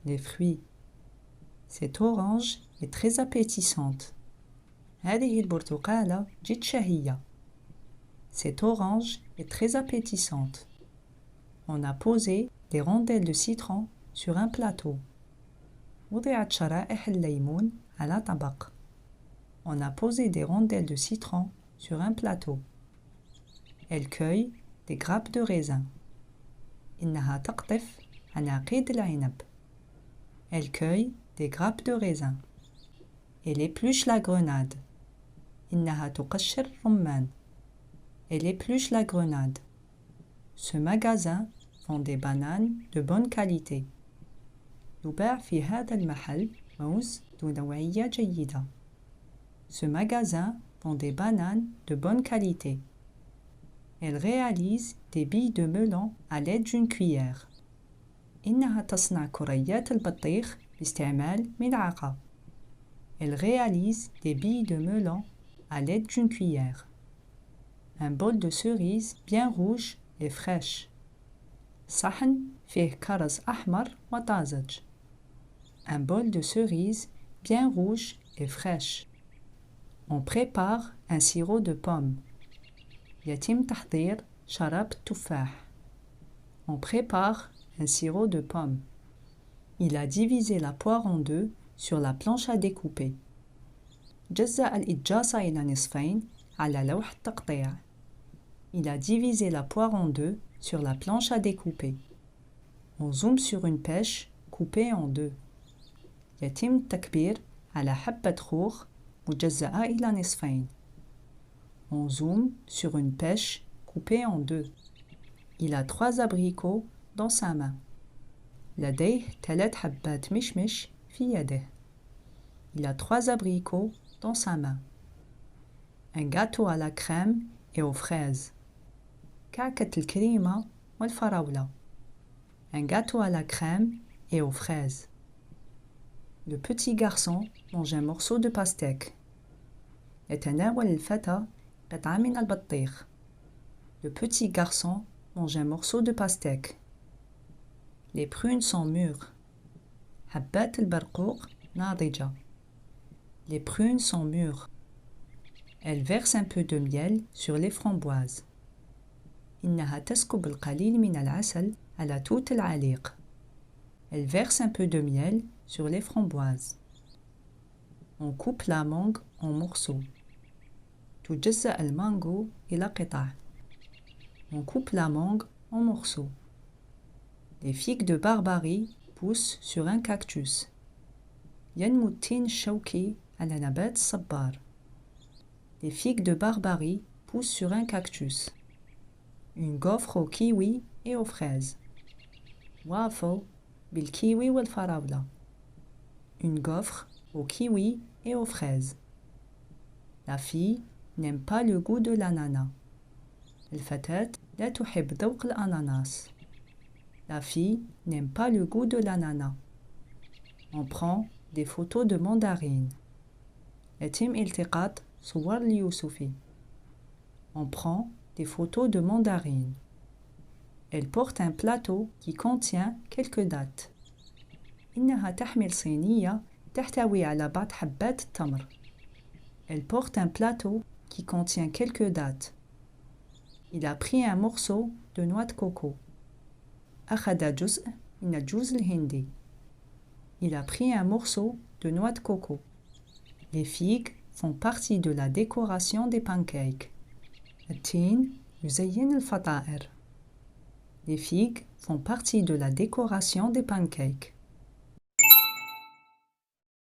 les fruits. Cette orange est très appétissante. هذه البرتقالة جد شهية. Cette orange est très appétissante. On a posé des rondelles de citron sur un plateau. وضعت شرائح الليمون على طبق. On a posé des rondelles de citron sur un plateau. Elle cueille des grappes de raisin. إنها تقطف عناقيد العنب. Elle cueille des grappes de raisin. Elle épluche la grenade. إنها تقشر الرمان. Elle épluche la grenade. Ce magasin vend des bananes de bonne qualité. يباع في هذا المحل موز ذو نوعية جيدة. Ce magasin vend des bananes de bonne qualité. Elle réalise des billes de melon à l'aide d'une cuillère. إنها تصنع كريات البطيخ باستعمال ملعقة. Elle réalise des billes de melon à l'aide d'une cuillère. Un bol de cerises bien rouge et fraîche. صحن فيه كرز أحمر وطازج. Un bol de cerises bien rouge et fraîche. On prépare un sirop de pomme. يتم تحضير شراب التفاح. On prépare un sirop de pomme. Il a divisé la poire en deux sur la planche à découper. جزأ الإتجاص إلى نصفين على لوح التقطيع. Il a divisé la poire en deux sur la planche à découper. On zoome sur une pêche coupée en deux. يتم التكبير على حبة خوخ مجزأة إلى نصفين. On zoome sur une pêche coupée en deux. Il a 3 abricots dans sa main. لديه 3 حبات مشمش في يده. Il a 3 abricots dans sa main. Un gâteau à la crème et aux fraises. كعكة الكريمة والفراولة. Un gâteau à la crème et aux fraises. Le petit garçon mange un morceau de pastèque. يتناول الفتى قطعة من البطيخ. Le petit garçon mange un morceau de pastèque. Les prunes sont mûres. حبات البرقوق ناضجة. Les prunes sont mûres. Elle verse un peu de miel sur les framboises. إنها تسكب القليل من العسل على توت العليق. Elle verse un peu de miel sur les framboises. On coupe la mangue en morceaux. تجزأ المانجو إلى قطع. On coupe la mangue en morceaux. Les figues de Barbarie poussent sur un cactus. ينمو التين الشوكي على نبات الصبار. Les figues de Barbarie poussent sur un cactus. Une gaufre au kiwi et aux fraises. waffle بالكيوي والفراولة. Une gaufre au kiwi et aux fraises. La fille n'aime pas le goût de l'ananas. الفتاة لا تحب ذوق الأناناس. La fille n'aime pas le goût de l'ananas. On prend des photos de mandarines. يتم التقاط صور اليوسفي. On prend des photos de mandarines. Elle porte un plateau qui contient quelques dattes. إنها تحمل صينية تحتوي على بعض حبات التمر. Elle porte un plateau qui contient quelques dattes. Il a pris un morceau de noix de coco. أخذ جزء من الجوز الهندي. Il a pris un morceau de noix de coco. Les figues font partie de la décoration des pancakes. التين يزين الفطائر. Les figues font partie de la décoration des pancakes.